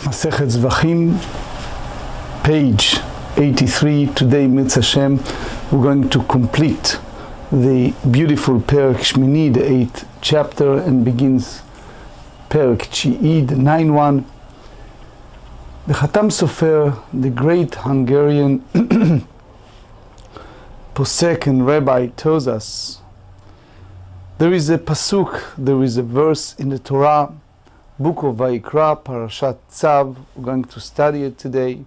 Tractate Zevachim, page 83. Today, Mitzvah Hashem, we're going to complete the beautiful Perek Shmini, the 8th chapter, and begins Perek Chi'i, the 9th. The Khatam Sofer, the great Hungarian posek and rabbi, tells us there is a pasuk, there is a verse in the Torah, book of Vayikra, Parashat Tzav. We're going to study it today.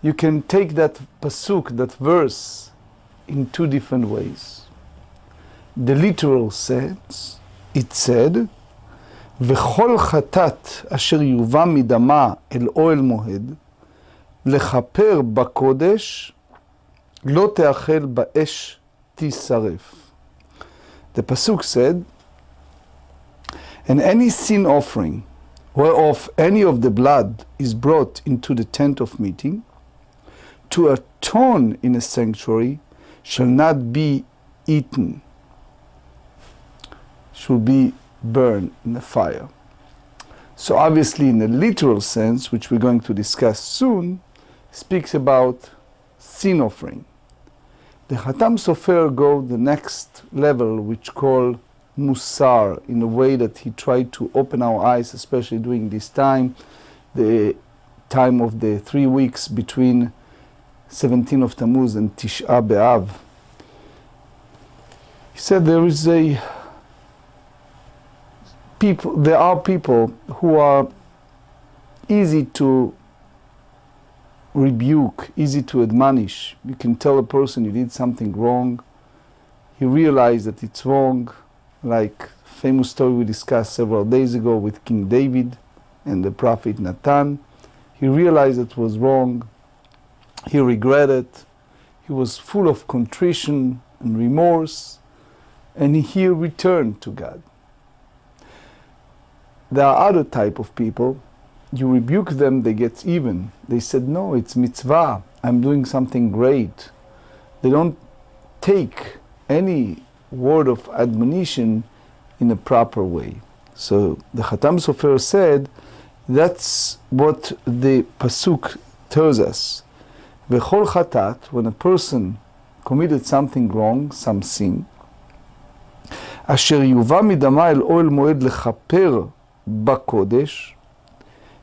You can take that pasuk, that verse, in two different ways. The literal sense, it said, וכל חטאת אשר יובא מדמה אל אוהל מועד, לכפר בקודש, לא תאכל באש תישרף. The pasuk said, and any sin offering, whereof any of the blood is brought into the tent of meeting, to atone in a sanctuary, shall not be eaten, shall be burned in the fire. So obviously in the literal sense, which we're going to discuss soon, speaks about sin offering. The Khatam Sofer go the next level, which call Musar, in a way that he tried to open our eyes, especially during this time, the time of the 3 weeks between 17 of Tammuz and Tisha B'Av. He said there are people who are easy to rebuke, easy to admonish. You can tell a person you did something wrong, he realized that it's wrong, like famous story we discussed several days ago with King David and the prophet Nathan. He realized it was wrong, he regretted, he was full of contrition and remorse, and he returned to God. There are other type of people, you rebuke them, they get even. They said, no, it's mitzvah, I'm doing something great. They don't take any word of admonition in a proper way. So the Khatam Sofer said, that's what the pasuk tells us. V'chol chatat, when a person committed something wrong, some sin, asher yuvah midama el oel moed lechaper bakodesh,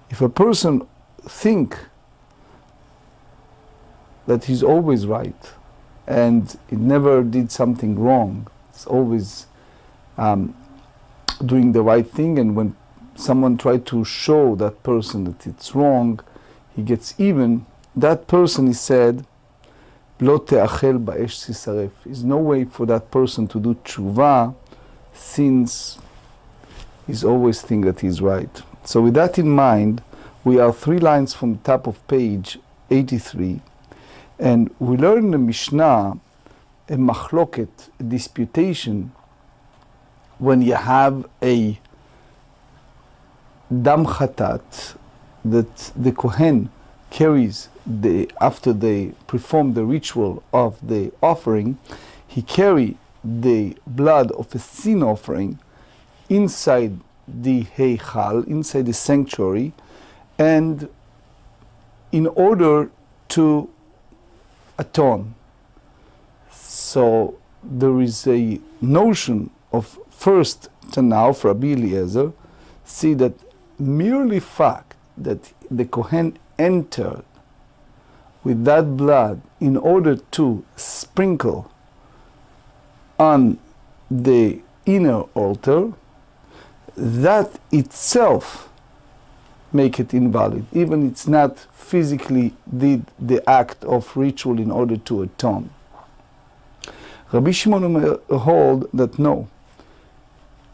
if a person think that he's always right and he never did something wrong, it's always doing the right thing, and when someone tried to show that person that it's wrong, he gets even, that person is said, lo te'achel ba'esh tisaref. There's no way for that person to do tshuva, since he's always think that he's right. So with that in mind, we are 3 lines from the top of page 83, and we learn in the Mishnah a machloket, a disputation, when you have a dam chatat that the Kohen carries after they perform the ritual of the offering, he carry the blood of a sin offering inside the heichal, inside the sanctuary, and in order to atone. So there is a notion of first Tana of Rabbi Eliezer, see that merely fact that the Kohen entered with that blood in order to sprinkle on the inner altar, that itself make it invalid, even it's not physically did the act of ritual in order to atone. Rabbi Shimon hold that no,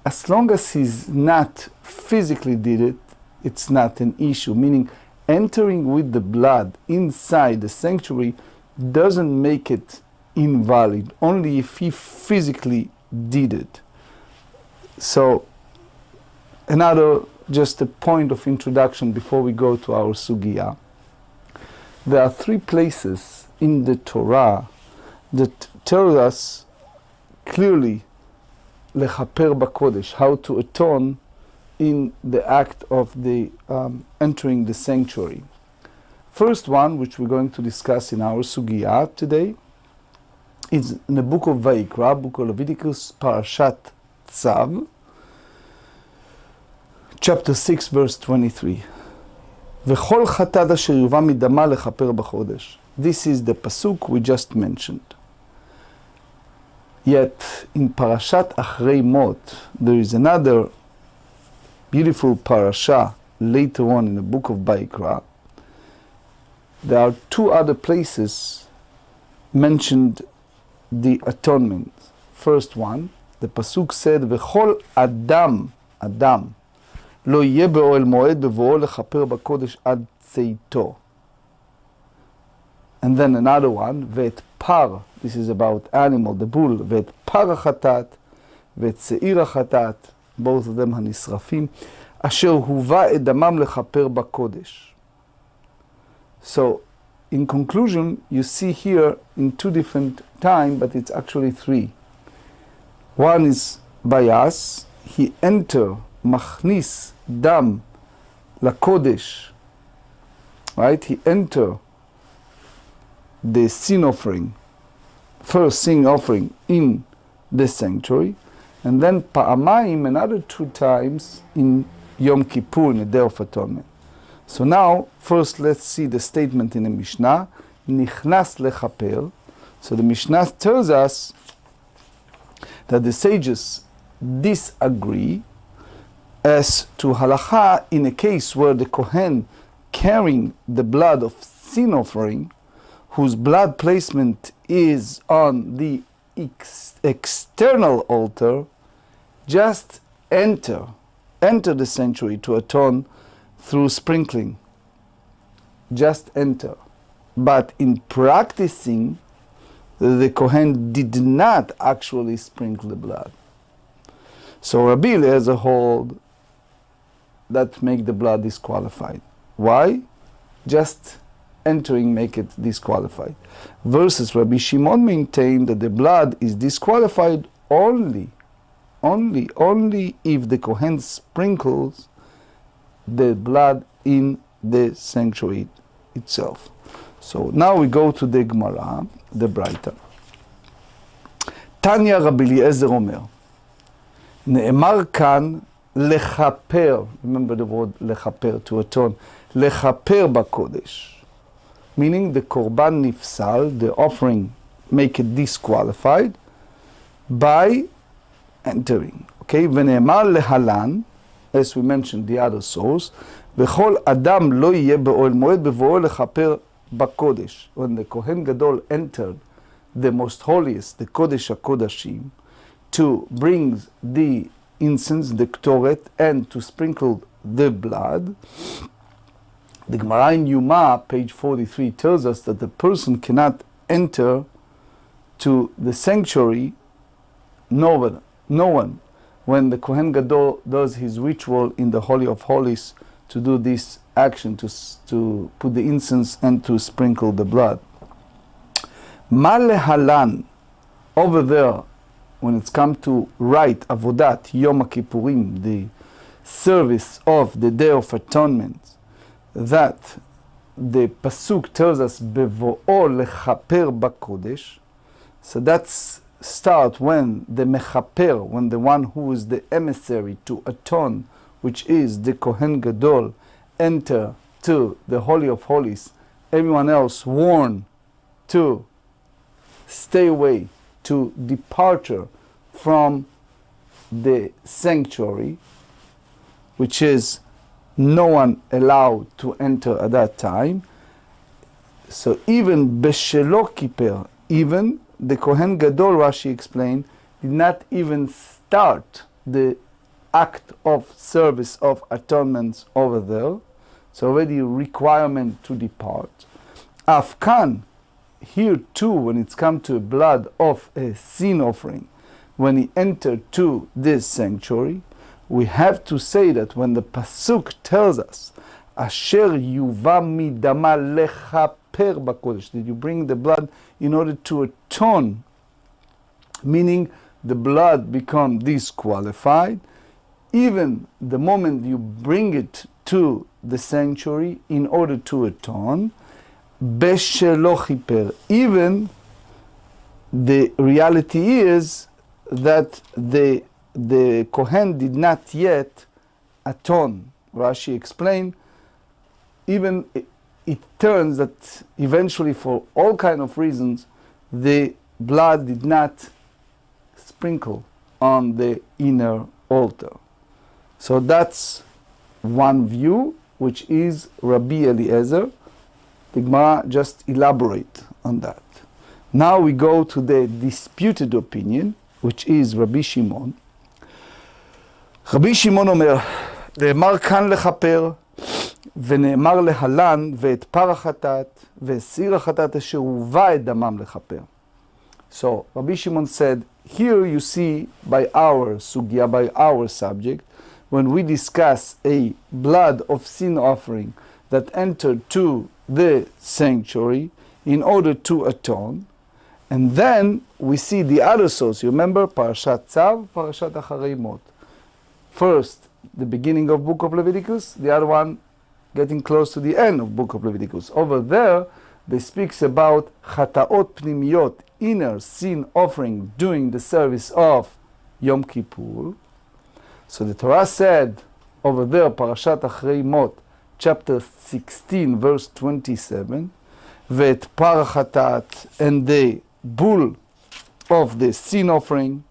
as long as he's not physically did it, it's not an issue, meaning entering with the blood inside the sanctuary doesn't make it invalid, only if he physically did it. So another, just a point of introduction before we go to our sugya. There are 3 places in the Torah that tell us clearly lechaper bakodesh, how to atone in the act of the entering the sanctuary. First one, which we're going to discuss in our sugya today, is in the book of Vayikra, book of Leviticus, Parashat Tzav, chapter 6, verse 23. V'chol chatad asher yuva midama lechaper b'chodesh. This is the pasuk we just mentioned. Yet in Parashat Achrei Mot, there is another beautiful parasha later on in the book of Vayikra. There are two other places mentioned the atonement. First one, the pasuk said, "V'chol Adam lo yeh be'oel moed bevoo lechaper b'kodesh ad tzeito." And then another one, "Ve'et par," this is about animal, the bull, "Ve'et par hachatat, ve'et se'ir hachatat," both of them hanisrafim, "asher huva et damam lechaper b'kodesh." So, in conclusion, you see here in two different times, but it's actually three. One is bias, he enter, machnis dam lakodesh, right? He enter the sin offering, first sin offering in the sanctuary, and then pa'amayim, another two times in Yom Kippur, in the Day of Atonement. So now, first let's see the statement in the Mishnah, nichnas lechaper. So the Mishnah tells us that the sages disagree as to halacha in a case where the Kohen carrying the blood of sin offering, whose blood placement is on the external altar, just enter the sanctuary to atone through sprinkling. Just enter. But in practicing, the Kohen did not actually sprinkle the blood. So Rabbi Eliezer hold that make the blood disqualified. Why? Just entering make it disqualified. Versus Rabbi Shimon maintained that the blood is disqualified only if the Kohen sprinkles the blood in the sanctuary itself. So now we go to the Gemarah, the Braita. Tanya Rabbi Eliezer Omer, נאמר כאן לכפר, remember the word לכפר, to atone, לכפר בקודש, meaning the korban nifsal, the offering, make it disqualified by entering. Okay, ונאמר להלן, as we mentioned the other source, וכל אדם לא יהיה באוהל מועד בבואו לכפר בקודש. When the Kohen Gadol entered the most holiest, the Kodesh HaKodashim, to bring the incense, the Ktoret, and to sprinkle the blood, the Gemarah in Yoma, page 43, tells us that the person cannot enter to the sanctuary, no one, when the Kohen Gadol does his ritual in the Holy of Holies to do this action, to put the incense and to sprinkle the blood. Ma lehalan, over there, when it's come to write Avodat Yom Kippurim, the service of the Day of Atonement, that the Pasuk tells us Bevo'o lechaper bakodesh, so that's start when the mechaper, when the one who is the emissary to atone, which is the Kohen Gadol, enter to the Holy of Holies, everyone else warned to stay away, to departure from the sanctuary, which is no one allowed to enter at that time. So even Beshelo Kippur, even the Kohen Gadol, Rashi explained, did not even start the act of service of atonement over there. It's already a requirement to depart. Afkan, here too, when it's come to blood of a sin offering, when he entered to this sanctuary, we have to say that when the Pasuk tells us, Asher yuva midama lechaper bakodesh, did you bring the blood in order to atone, meaning the blood become disqualified, even the moment you bring it to the sanctuary in order to atone, b'shelo chiper, even the reality is that the Kohen did not yet atone. Rashi explained, even it turns that eventually, for all kind of reasons, the blood did not sprinkle on the inner altar. So that's one view, which is Rabbi Eliezer. The Gemarah just elaborate on that. Now we go to the disputed opinion, which is Rabbi Shimon. Rabbi Shimon אומר, נאמר כאן לכפר, ונאמר להלן, ואת פר החטאת, וסיר החטאת אשר הובא את דמם לכפר. So Rabbi Shimon said, here you see by our sugya, by our subject, when we discuss a blood of sin offering that entered to the sanctuary in order to atone, and then we see the other source. You remember Parashat Tzav, Parashat Acharei Mot. First, the beginning of Book of Leviticus, the other one getting close to the end of Book of Leviticus. Over there, they speaks about Chataot Pnimiyot, inner sin offering during the service of Yom Kippur. So the Torah said over there, Parashat Acharei Mot, chapter 16, verse 27, Ve'et par chatat, and the bull of the sin offering,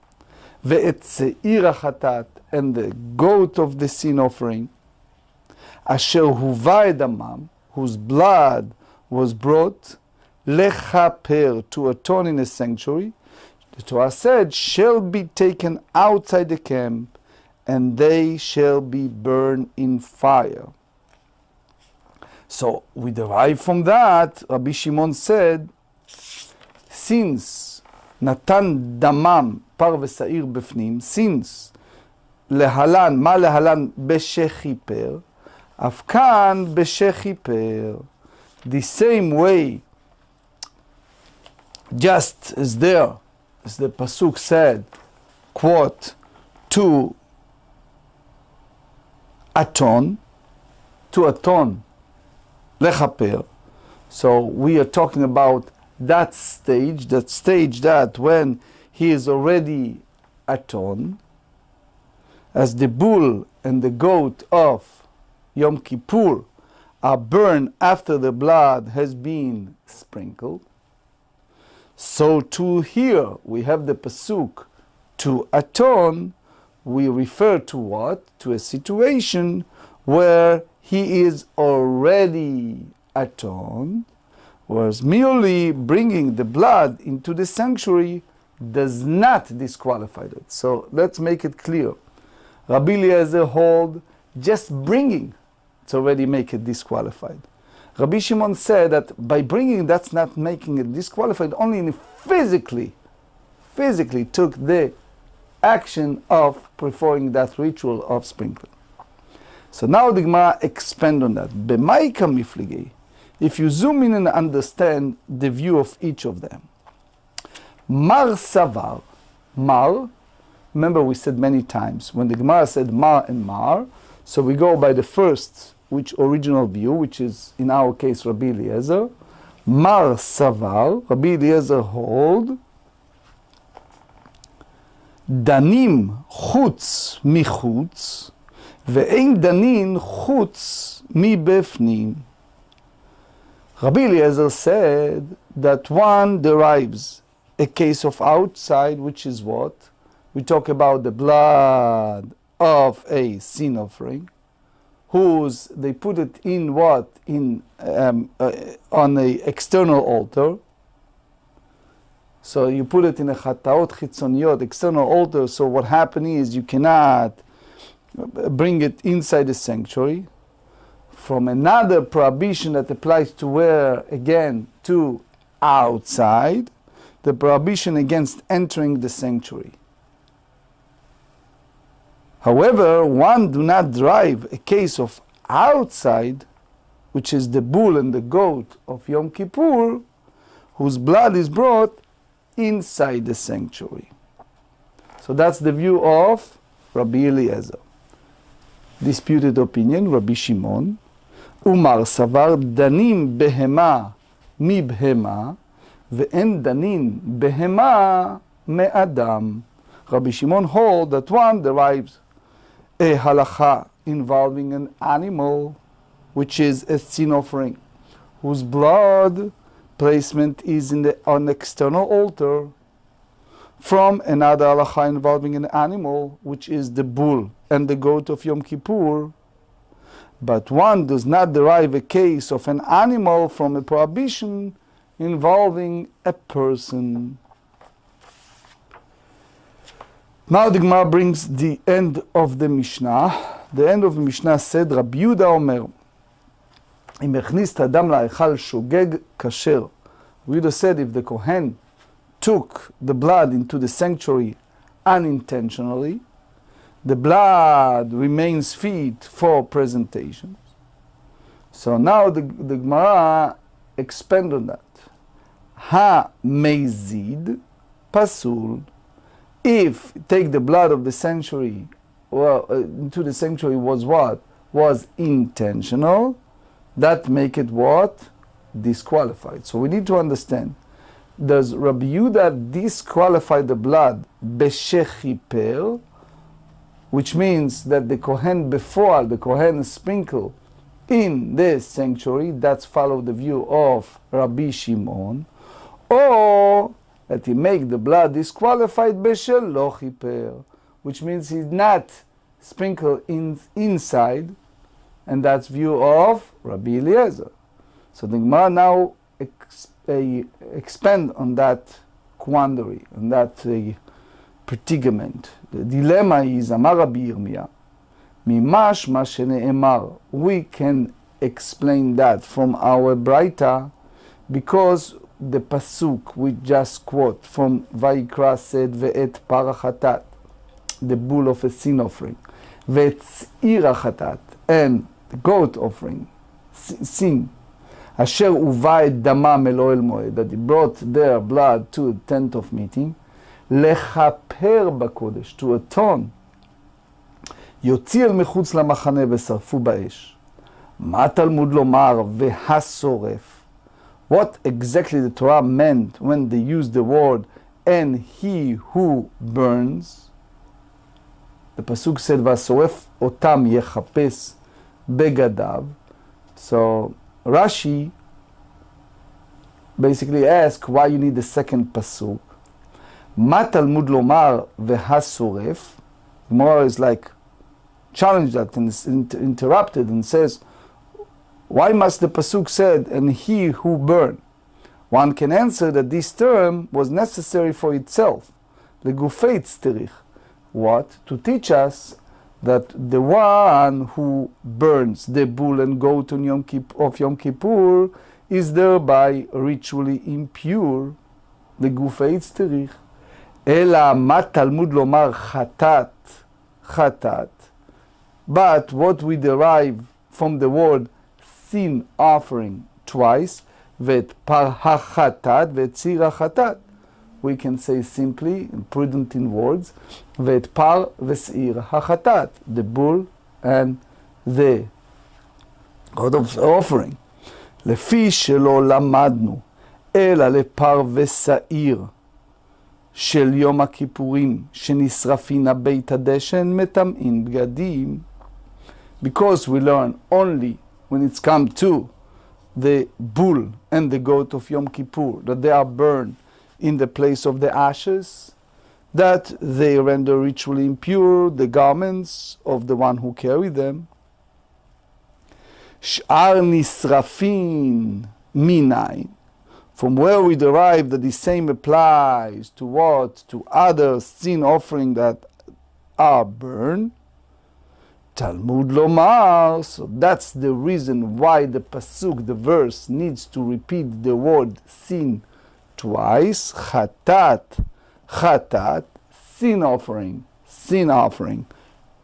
Ve'et se'ir chatat, and the goat of the sin offering, Asher huva et damam, whose blood was brought, lechaper, to atone in a sanctuary. The Torah said, shall be taken outside the camp, and they shall be burned in fire. So we derive from that, Rabbi Shimon said, since natan damam par v'sa'ir befnim, since lehalan, ma lehalan b'shechiper, afkan b'shechiper, the same way, just as there, as the pasuk said, quote, to atone, lechaper. So we are talking about that stage that when he is already atoned, as the bull and the goat of Yom Kippur are burned after the blood has been sprinkled. So to here we have the pasuk to atone. We refer to what? To a situation where he is already atoned, whereas merely bringing the blood into the sanctuary does not disqualify it. So let's make it clear. Rabbi Eliezer hold just bringing, it's already make it disqualified. Rabbi Shimon said that by bringing, that's not making it disqualified, only if physically took the action of performing that ritual of sprinkling. So now the Gemarah expand on that. B'maika mifligei, if you zoom in and understand the view of each of them. Mar savar, mar, remember we said many times, when the Gemarah said mar and mar, so we go by the first, which original view, which is in our case Rabbi Eliezer. Mar savar, Rabbi Eliezer hold, danim chutz michutz, ve'ein danin chutz mibefnim. Rabbi Eliezer said that one derives a case of outside, which is what? We talk about the blood of a sin offering, whose they put it in what? In on a external altar. So you put it in a chataot chitzoniyot, external altar, so what happened is you cannot bring it inside the sanctuary. From another prohibition that applies to where, again, to outside, the prohibition against entering the sanctuary. However, one do not derive a case of outside, which is the bull and the goat of Yom Kippur, whose blood is brought inside the sanctuary. So that's the view of Rabbi Eliezer. disputed opinion, Rabbi Shimon, Umar Savar Danim Behema Mibhema, Ve'en Danin Behema Me'adam. Rabbi Shimon hold that one derives a halacha involving an animal, which is a sin offering, whose blood placement is on an external altar, from another halacha involving an animal, which is the bull and the goat of Yom Kippur. But one does not derive a case of an animal from a prohibition involving a person. Now the Gemara brings the end of the Mishnah. The end of the Mishnah said, Rabbi Yehuda Omer, אם הכניס את האדם להיכל שוגג כשר. Rabbi Yehuda said, if the Kohen took the blood into the sanctuary unintentionally, the blood remains fit for presentation. So now the Gemara expand on that. Ha-mezid pasul. If take the blood of the sanctuary, into the sanctuary was what? Was intentional, that make it what? Disqualified. So we need to understand, does Rabbi Yehuda disqualify the blood beshechiper, which means that the Kohen before the Kohen sprinkle in the sanctuary, that's follow the view of Rabbi Shimon, or that he make the blood disqualified beshelo chiper, which means he's not sprinkled inside, and that's view of Rabbi Eliezer. So the Gemara now expand on that quandary, on that predicament. The dilemma is, Amar Rabbi Yirmiyah, mimash ma shene'emar. We can explain that from our Braita, because the pasuk we just quote from Vayikra said, ve'et parachatat, the bull of a sin offering, ve'et irachatat, and the goat offering, sin, asher uva et damam el ohel moed, that he brought their blood to the tent of meeting, lechaper bakodesh, to atone, יוציא אל מחוץ למחנה ושרפו באש. מה תלמוד לומר והשורף? What exactly the Torah meant when they used the word and he who burns? The pasuk said והשורף אותם יחפש בגדיו. So Rashi basically asks why you need the second pasuk. מה תלמוד לומר והשורף? Gemara is like challenge that and is interrupted and says, why must the pasuk said and he who burn? One can answer that this term was necessary for itself. Legufeit tzterich. What? To teach us that the one who burns the bull and goat on Yom Kippur is thereby ritually impure. Legufeit tzterich. Ela ma Talmud lomar chatat. Chatat. But what we derive from the word sin offering twice, vet par hachatat, vet tzira chatat, we can say simply, prudent in words, vet par vesir hachatat, the bull and the god of offering. לפי שלא למדנו, אלא לפר ושעיר של יום הכיפורים, שנשרפין הבית הדשן מטמאין בגדים. Because we learn only when it's come to the bull and the goat of Yom Kippur, that they are burned in the place of the ashes, that they render ritually impure the garments of the one who carry them. Sh'ar nisrafin minayin. From where we derive that the same applies to what? To other sin offering that are burned. Talmud lomar. So that's the reason why the pasuk, the verse, needs to repeat the word sin twice. Chatat, chatat, sin offering,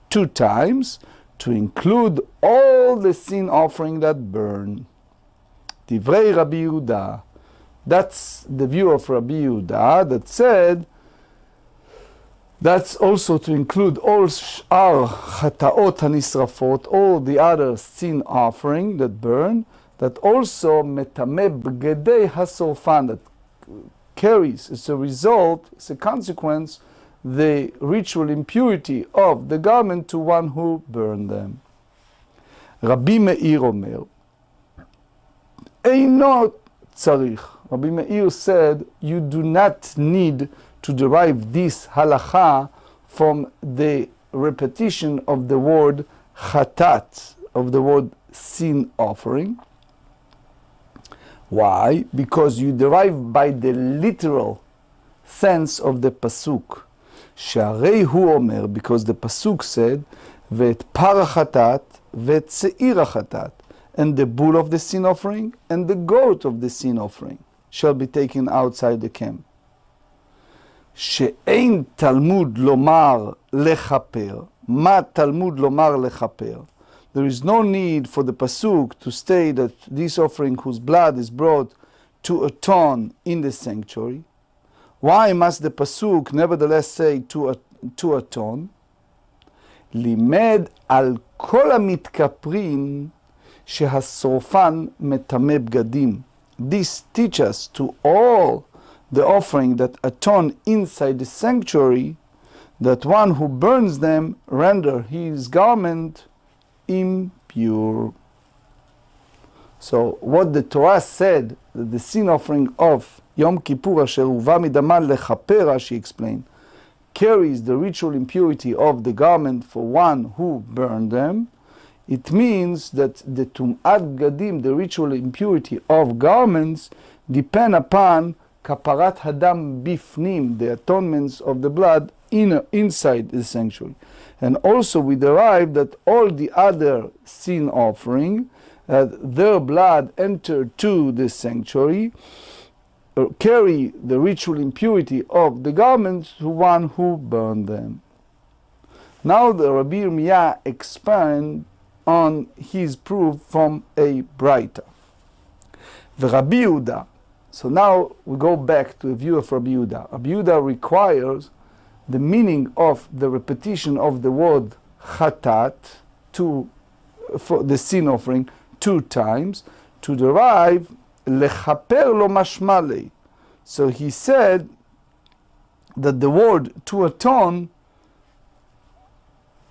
two times, to include all the sin offering that burn. Divrei Rabbi Yehuda. That's the view of Rabbi Yehuda that said That's also to include all sh'ar chataot hanisrafot, all the other sin offering that burn, that also metameh b'gedei hasorfan, that carries as a result, as a consequence, the ritual impurity of the garment to one who burned them. Rabbi Meir omer, Eino tzarich. Rabbi Meir said, you do not need to derive this halacha from the repetition of the word chatat, of the word sin offering. Why? Because you derive by the literal sense of the pasuk. She'arei hu omer, because the pasuk said, ve'et par hachatat, ve'et se'ir hachatat, and the bull of the sin offering and the goat of the sin offering shall be taken outside the camp. She'ein Talmud lomar lechaper. Ma Talmud lomar lechaper. There is no need for the pasuk to state that this offering whose blood is brought to atone in the sanctuary. Why must the pasuk nevertheless say to atone? Limed al kol hamitkaperin shehasrofan metameh bgadim. This teaches to all the offering that atone inside the sanctuary, that one who burns them render his garment impure. So what the Torah said, that the sin offering of Yom Kippur asher uva midaman lechaper, she explained, carries the ritual impurity of the garment for one who burned them. It means that the tum'at gadim, the ritual impurity of garments, depend upon kaparat hadam bifnim, the atonements of the blood inside the sanctuary. And also we derive that all the other sin offering, their blood entered to the sanctuary, carry the ritual impurity of the garments to one who burned them. Now the Rabbi Yirmiyah expand on his proof from a Braita. The Rabbi Yehuda. So now we go back to a view of Rabbi Yehuda. Rabbi Yehuda requires the meaning of the repetition of the word chatat for the sin offering 2 times to derive lechaper lo mashmalei. So he said that the word to atone,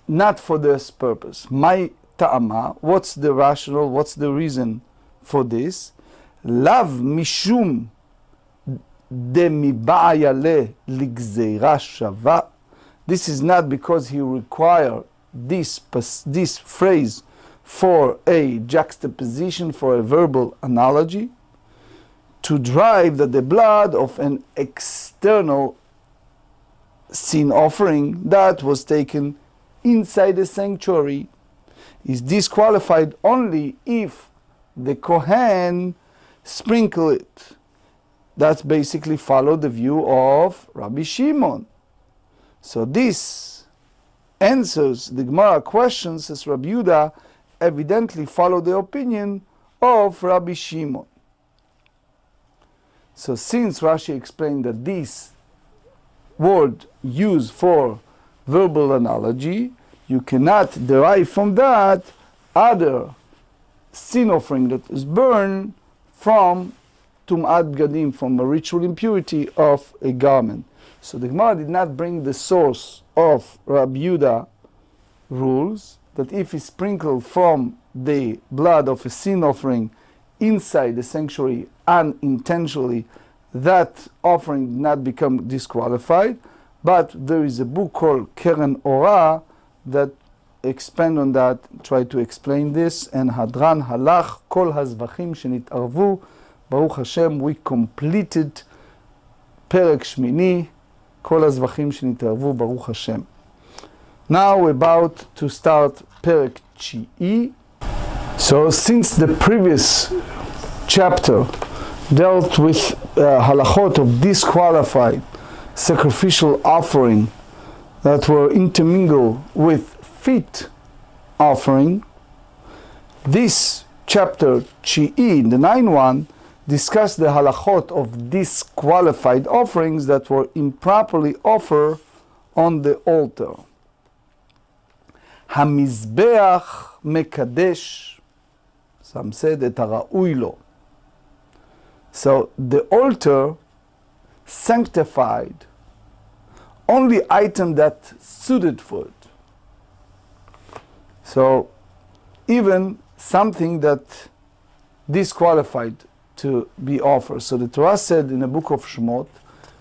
not for this purpose. My ta'ama, what's the rationale, what's the reason for this? Lav mishum de miba'ayale ligzeira shava. This is not because he required this phrase for a juxtaposition, for a verbal analogy, to drive that the blood of an external sin offering that was taken inside the sanctuary is disqualified only if the Kohen sprinkle it. That's basically follow the view of Rabbi Shimon. So this answers the Gemarah questions as Rabbi Yehuda evidently follow the opinion of Rabbi Shimon. So since Rashi explained that this word used for verbal analogy, you cannot derive from that other sin offering that is burned from tum'at gadim, from a ritual impurity of a garment. So the Gemarah did not bring the source of Rabbi Yehuda rules, that if he sprinkled from the blood of a sin offering inside the sanctuary unintentionally, that offering did not become disqualified. But there is a book called Keren Orah that expand on that, try to explain this, and Hadran Halach Kol HaZvachim Shenit'arvu. Baruch Hashem, we completed Perek Shmini, Kol HaZvachim Shenit'arvu, Baruch Hashem. Now we're about to start Perek Chi'i. So since the previous chapter dealt with halachot of disqualified sacrificial offering that were intermingled with fit offering, this chapter Chi'i, the 9th one, discussed the halachot of disqualified offerings that were improperly offered on the altar. המזבח מקדש, some said את הראוי לו. So the altar sanctified only item that suited for it. So even something that disqualified to be offered. So the Torah said in the book of Shemot,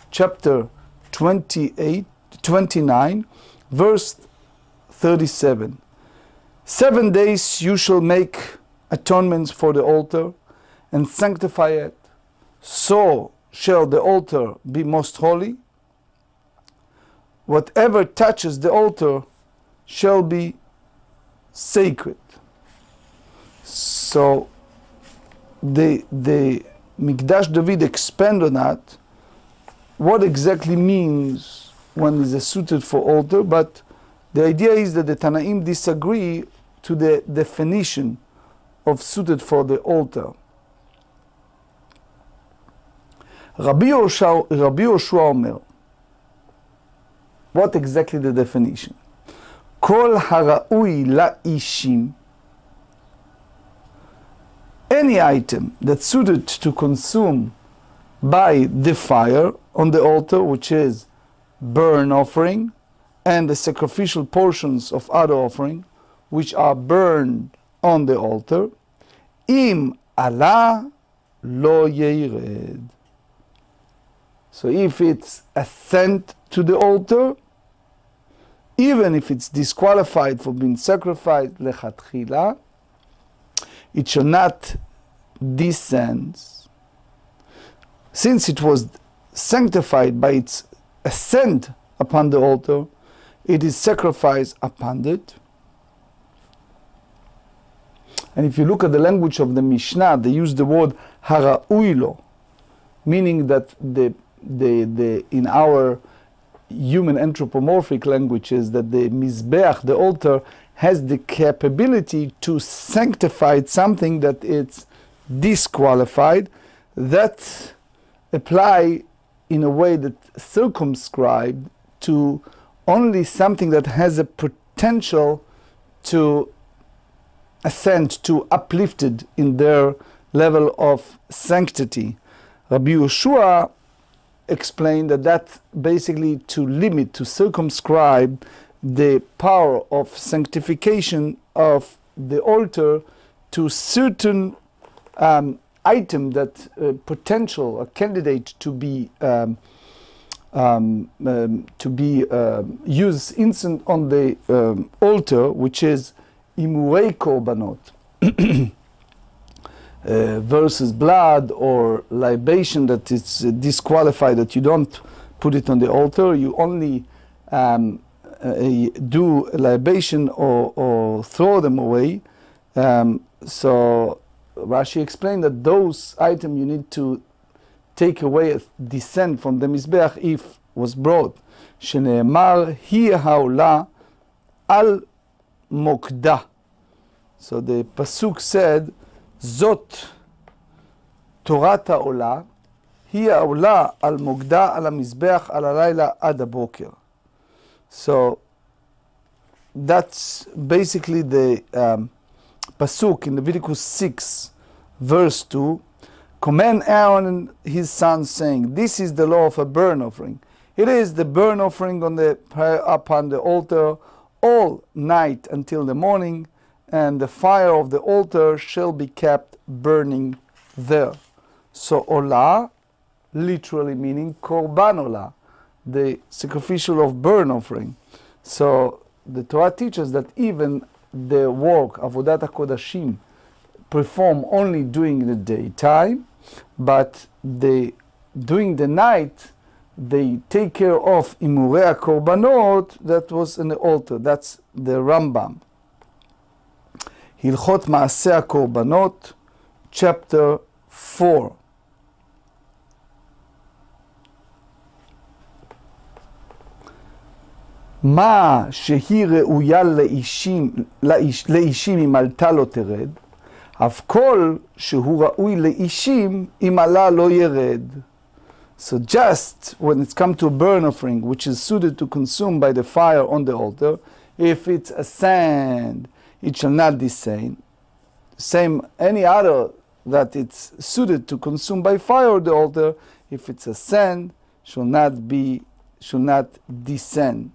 chapter 29, verse 37, 7 days you shall make atonements for the altar and sanctify it. So shall the altar be most holy. Whatever touches the altar shall be sacred. So the Mikdash David expand on that, what exactly means when is suited for altar, but the idea is that the Tanaim disagree to the definition of suited for the altar. Rabbi Yoshua Omer, what exactly the definition? Kol hara'ui la'ishim, any item that's suited to consume by the fire on the altar, which is burnt offering and the sacrificial portions of other offering, which are burned on the altar, im ala lo yered. So if it's ascent to the altar, even if it's disqualified for being sacrificed lechatchila, it shall not descend. Since it was sanctified by its ascent upon the altar, it is sacrificed upon it. And if you look at the language of the Mishnah, they use the word hara'ui lo, meaning that the in our human anthropomorphic languages, that the mizbeach, the altar, has the capability to sanctify something that it's disqualified, that apply in a way that circumscribed to only something that has a potential to ascend, to uplifted in their level of sanctity. Rabbi Yoshua explained that basically to limit, to circumscribe the power of sanctification of the altar to certain item that potential, a candidate to be used instant on the altar, which is imurei korbanot, versus blood or libation that is disqualified, that you don't put it on the altar, you only do a libation or throw them away. So Rashi explained that those items you need to take away a descent from the Mizbeach if was brought. Shene'emar hi ha'ola al mokda. So the pasuk said, Zot Torat ha'ola hi ha'ola al mokda al mizbeach al halayla ad haboker. So that's basically the pasuk in Leviticus 6, verse 2. Command Aaron and his sons, saying, this is the law of a burnt offering. It is the burnt offering upon the altar all night until the morning, and the fire of the altar shall be kept burning there. So olah, literally meaning korban olah, the sacrificial of burnt offering. So the Torah teaches that even the work, avodat kodashim, perform only during the daytime, but during the night they take care of imurei korbanot that was in the altar. That's the Rambam. Hilchot Maaseh Korbanot, chapter 4. מה שהיא ראויה לאישים אם עלתה לא תרד, אף כל שהוא ראוי לאישים אם עלה לא ירד. So just when it's come to a burnt offering, which is suited to consume by the fire on the altar, if it's a sand, it shall not descend. Same any other that it's suited to consume by fire on the altar, if it's a sand, shall not descend.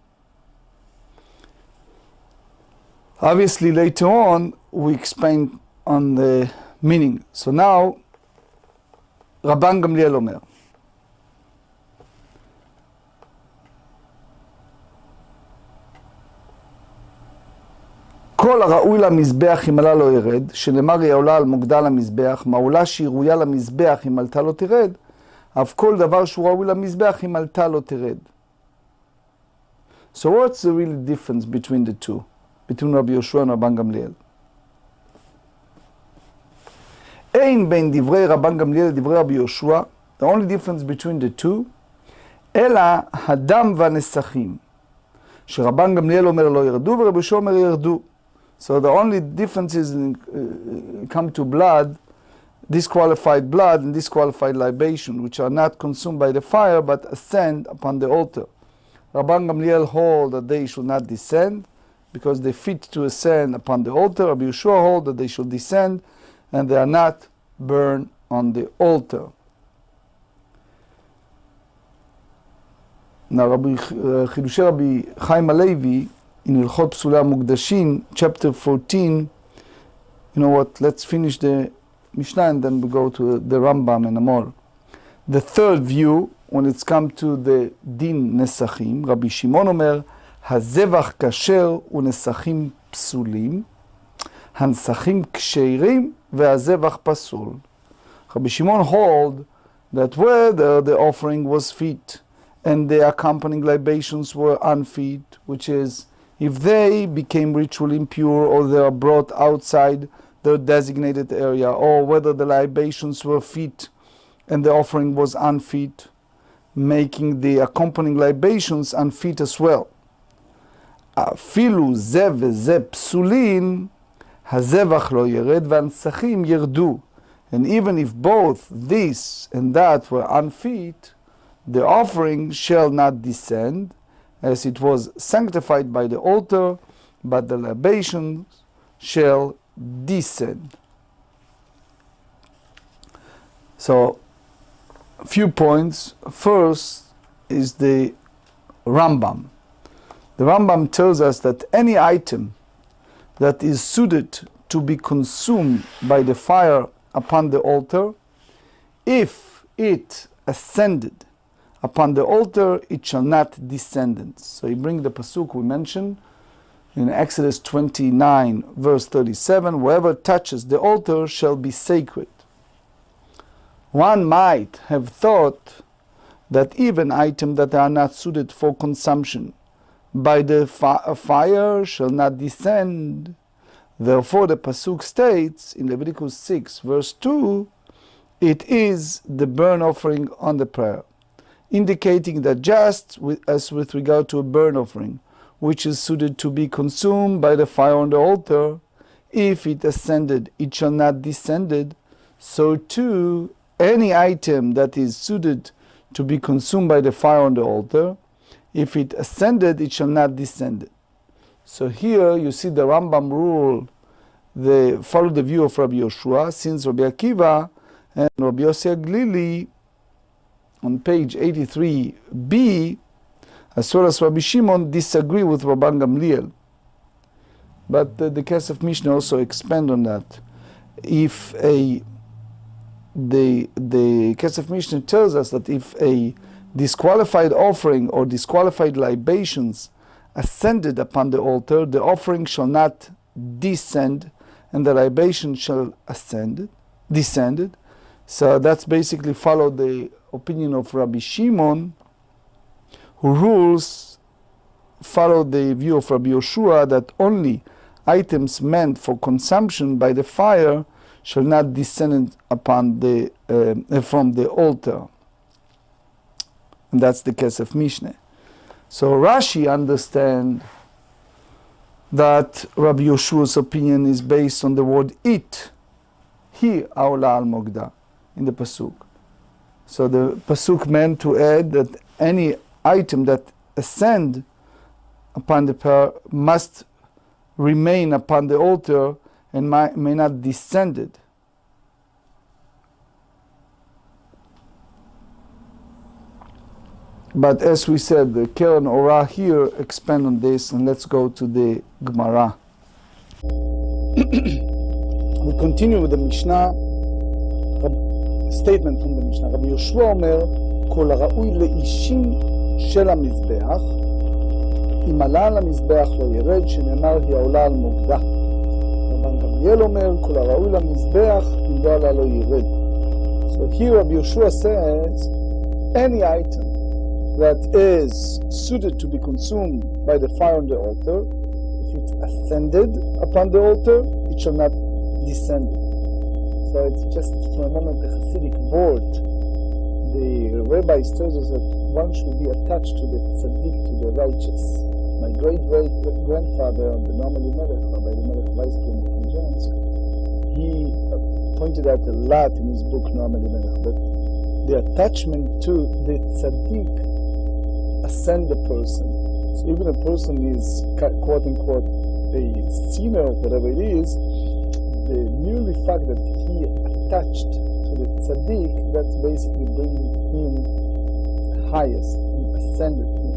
Obviously, later on, we explain on the meaning. So now, Rabban Gamliel Omer. כל הראוי למזבח אם עלה לא ירד, שנאמר היא עולה על מוקדה למזבח, מעולה שהיא ראויה למזבח אם עלתה לא תרד, אף כל דבר שהוא ראוי למזבח אם עלתה לא תרד. So what's the real difference between the two? Between Rabbi Yoshua and Rabban Gamliel? אין בין דברי רבן גמליאל לדברי רבי יהושע, the only difference between the two, אלא הדם והנסכים. שרבן גמליאל אומר לא ירדו ורבי יהושע אומר ירדו. So the only difference is come to blood, disqualified blood and disqualified libation, which are not consumed by the fire but ascend upon the altar. Rabban Gamliel hold that they should not descend because they fit to ascend upon the altar. Rabbi Yeshua hold that they should descend and they are not burned on the altar. Now, Chidushei Rabbi Chaim Halevi in Ilchot Psulei HaMukdashim, chapter 14, you know what, let's finish the Mishnah and then we go to the Rambam and Amor. The third view, when it's come to the Din Nesachim, Rabbi Shimon Omer, הזבח כשר ונסכים פסולים, הנסכים כשרים והזבח פסול. Rabbi Shimon hold that whether the offering was fit and the accompanying libations were unfit, which is if they became ritually impure or they are brought outside the designated area, or whether the libations were fit and the offering was unfit, making the accompanying libations unfit as well. אפילו זה וזה פסולין, הזבח לא ירד והנסכים ירדו. And even if both this and that were unfit, the offering shall not descend, as it was sanctified by the altar, but the libations shall descend. So, a few points. First is the Rambam. The Rambam tells us that any item that is suited to be consumed by the fire upon the altar, if it ascended upon the altar, it shall not descend. So he brings the pasuk we mentioned in Exodus 29, verse 37, whoever touches the altar shall be sacred. One might have thought that even items that are not suited for consumption by the fire shall not descend. Therefore the pasuk states in Leviticus 6, verse 2, it is the burnt offering on the prayer, indicating that just as with regard to a burnt offering, which is suited to be consumed by the fire on the altar, if it ascended, it shall not descend, so too any item that is suited to be consumed by the fire on the altar, if it ascended, it shall not descend. So here you see the Rambam rule, they follow the view of Rabbi Yoshua, since Rabbi Akiva and Rabbi Yossi Aglili on page 83b, as well as Rabbi Shimon, disagree with Rabban Gamliel. But the Kesef Mishnah also expand on that. If the Kesef Mishnah tells us that if a disqualified offering or disqualified libations ascended upon the altar, the offering shall not descend and the libation shall descend. So that's basically follow the opinion of Rabbi Shimon, who rules, follow the view of Rabbi Yoshua that only items meant for consumption by the fire shall not descend upon from the altar. And that's the case of Mishnah. So Rashi understand that Rabbi Yoshua's opinion is based on the word it, hi aula al mogda, in the pasuk. So the pasuk meant to add that any item that ascend upon the par must remain upon the altar and may not descend. But as we said, the Keren Orah here expand on this, and let's go to the Gemarah. We continue with the Mishnah, statement from the Mishnah. Rabbi Yoshua Omer, Kol ha'ra'ui le'ishin shel ha'mizbeach, אם עלה על המזבח לא ירד, שנאמר היא העולה על מוקדה. רבן גמליאל אומר, כל הראוי למזבח, אם לא עלה לא ירד. So here Rabbi Yoshua says, any item that is suited to be consumed by the fire on the altar, if it ascended upon the altar, it shall not descend. So it's just for a moment a Hasidic word. The rabbis tells us that one should be attached to the tzaddik, to the righteous. My great-great-grandfather, the Normally Melech, Rabbi Moshe Weisblum from Jones, he pointed out a lot in his book Normally Melech, that the attachment to the tzaddik ascend the person. So even a person is quote-unquote a sinner or whatever it is, the merely fact that he attached to the tzaddik, that's basically bringing him highest and ascended him.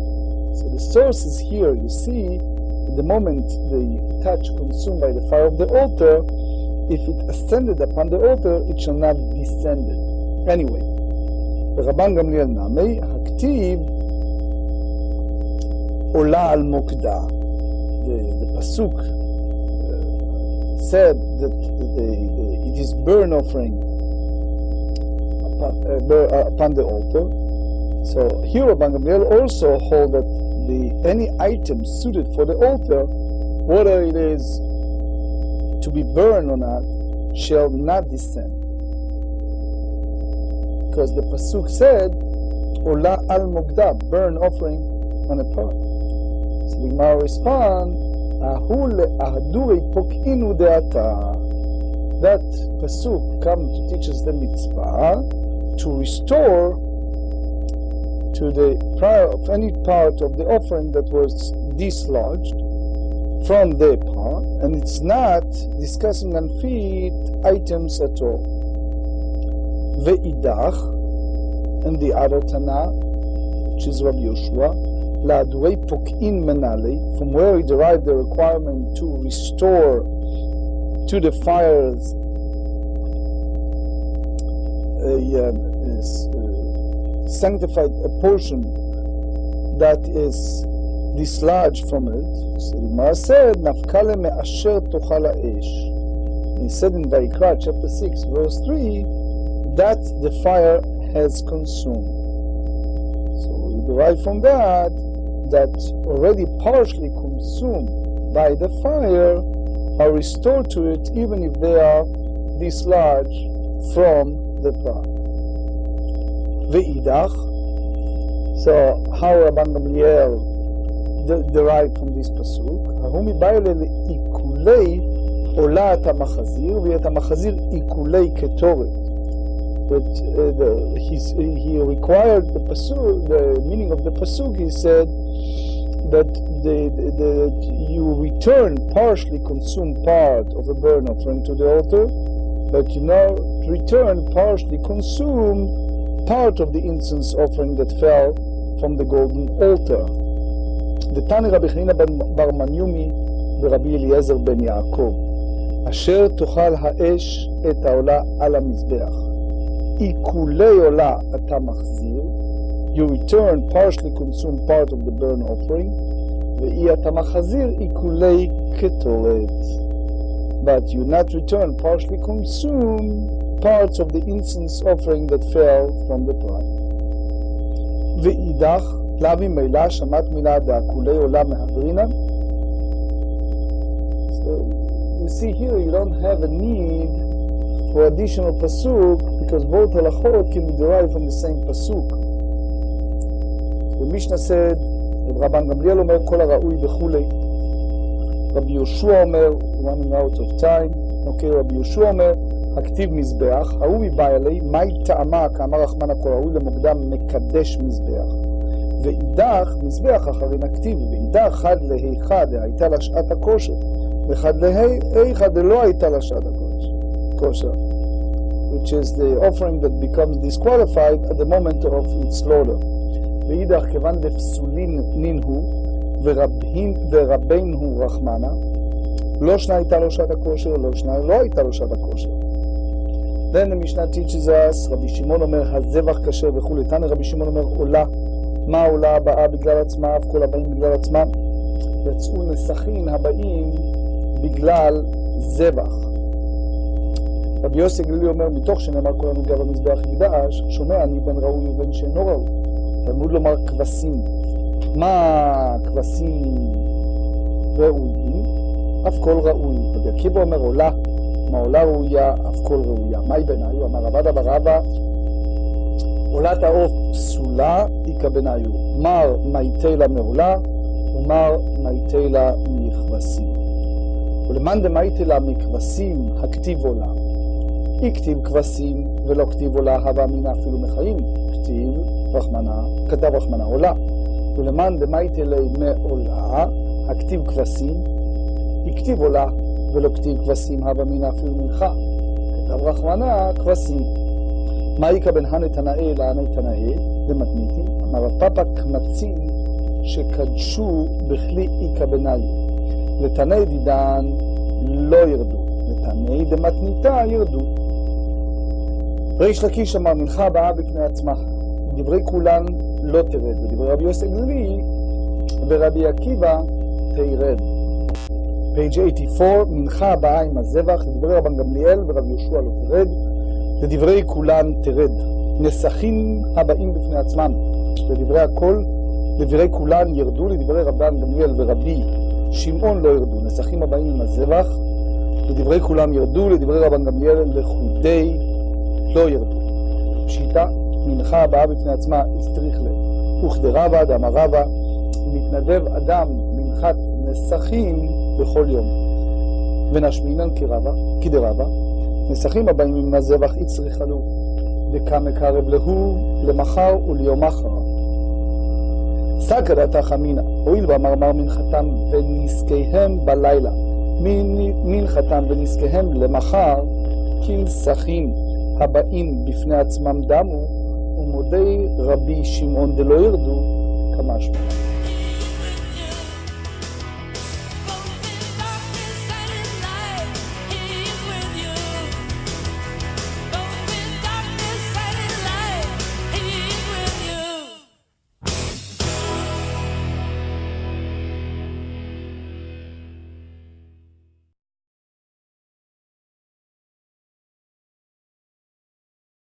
So the source is here. You see, the moment the touch consumed by the fire of the altar, if it ascended upon the altar, it shall not descend. Anyway, Rabban Gamliel Namei, Haktiv, Ola al Mokda. The pasuk said that it is burnt offering upon the altar. So here Rabban Gamliel also hold that any item suited for the altar, whether it is to be burned or not, shall not descend. Because the pasuk said, Ola al Mokda, burn offering on a part. So the Gemarah responds, that pasuk comes to teach us the mitzvah to restore to the prior of any part of the offering that was dislodged from the part, and it's not discussing unfit items at all. Ve'idach, and the other Tana, which is Rabbi Yoshua, la'adurei pok'in menale, from where he derived the requirement to restore to the fires sanctified a portion that is dislodged from it. So the Gemarah said, Nafkale me'asher tochal ha'esh. He said in Vayikra chapter 6 verse 3 that the fire has consumed. So we derive from that already partially consumed by the fire are restored to it even if they are dislodged from the pot. Ve'idach. So how Rabban Gamliel derived from this pasuk? Harumi ba'ile ikulei ola et hamachazir ve'et hamachazir ikulei ketoret. But he required the pasuk. The meaning of the pasuk, he said that you return partially consumed part of a burnt offering to the altar, but you now return partially consumed part of the incense offering that fell from the golden altar. The Tani Rabbi Chanina bar Manyumi ורבי אליעזר בן יעקב, אשר תאכל האש את העולה על המזבח. עיקולי עולה אתה מחזיר, you return partially consumed part of the burnt offering, ואי אתה מחזיר עיקולי קטורת. But you not return partially consumed parts of the incense offering that fell from the plant. ואידך, להביא מילה, שמעת מילה דעקולי עולה מהדרינה. So you see here you don't have a need for additional pasuk because both halachot can be derived from the same pasuk. The Mishnah said, Rabban Gamliel Omer kol ha'ra'ui v'chulei. Rabbi Yoshua Omer, running out of time. Okay, Rabbi Yoshua Omer, הכתיב מזבח, ההוא מבעלי, מהי טעמה, כאמר רחמנא כל ראוי למוקדם מקדש מזבח. ואידך מזבח אחרין הכתיב, ואידך חד להיכא דהייתה לשעת הכושר, וחד להיכא דלא הייתה לשעת הכושר, which is the offering that becomes disqualified at the moment of its slaughter. ואידך כיוון דפסולין נינהו ורבינו רחמנא, לא שנה הייתה לו שעת הכושר, לא שנה לא הייתה לו שעת הכושר. Then the Mishnah teaches us, רבי שמעון אומר, הזבח כשר וכו'. תנא רבי שמעון אומר, עולה. מה העולה הבאה בגלל עצמה, וכל הבאים בגלל עצמם? יצאו נסחים הבאים בגלל זבח. רבי יוסי גלילי אומר, מתוך שנאמר כל הנוגע במזבח יקדש, שומע אני בין ראוי ובין שאינו ראוי. תלמוד לומר כבשים. מה כבשים ראויים? אף כל ראוי. רבי עקיבא אומר עולה. מה עולה ראויה, אף כל ראויה. מהי בניו? אמר רבא ברבא, עולת העוף פסולה, איכא בניו. מר מייתי לה מעולה, ומר מייתי לה מכבשים. ולמאן דמייתי לה מכבשים, הכתיב עולה. אי כתיב כבשים ולא כתיב עולה, הווה אמינא אפילו מחיים. כתיב רחמנא, כתב רחמנא עולה. ולמאן דמייתי לה מעולה, הכתיב כבשים, אי כתיב עולה ולא כתיב כבשים, הווה אמינא אפילו מנחה. כתב רחמנא כבשים. מה איכא בין הנתנאי להנתנאי דמתניתין? אמר הפאפא קמצין שקדשו בכלי איכא בניו. לתנאי דידן לא ירדו, לתנאי דמתניתא ירדו. ריש לקיש אמר מנחה הבאה בפני עצמה, דברי כולן לא תרד, ודברי רבי יוסי גלילי ורבי עקיבא תירד. page 84, מנחה הבאה עם הזבח, לדברי רבן גמליאל ורבי יהושע לא תרד, לדברי כולן תרד. נסחים הבאים בפני עצמם, לדברי הכל, לדברי כולן ירדו, לדברי רבן גמליאל ורבי שמעון לא ירדו. נסחים הבאים עם הזבח, לדברי כולם ירדו, לדברי רבן גמליאל לחודי לא ירדו. פשיטה, מנחה הבאה בפני עצמה, הסטריך לה. וכדרבה, דאמר רבא, מתנדב אדם מנחת נסחים בכל יום. ונשמינן כדרבה, נסחים הבאים עם הזבח הצריך לו, דקה מקרב להוא למחר וליום אחר. סקא דעתך אמינא, הואיל ואמר מנחתם ונזקיהם בלילה, מנחתם ונזקיהם למחר, כנסחים הבאים בפני עצמם דמו, ומודי רבי שמעון דלא ירדו, כמשמע.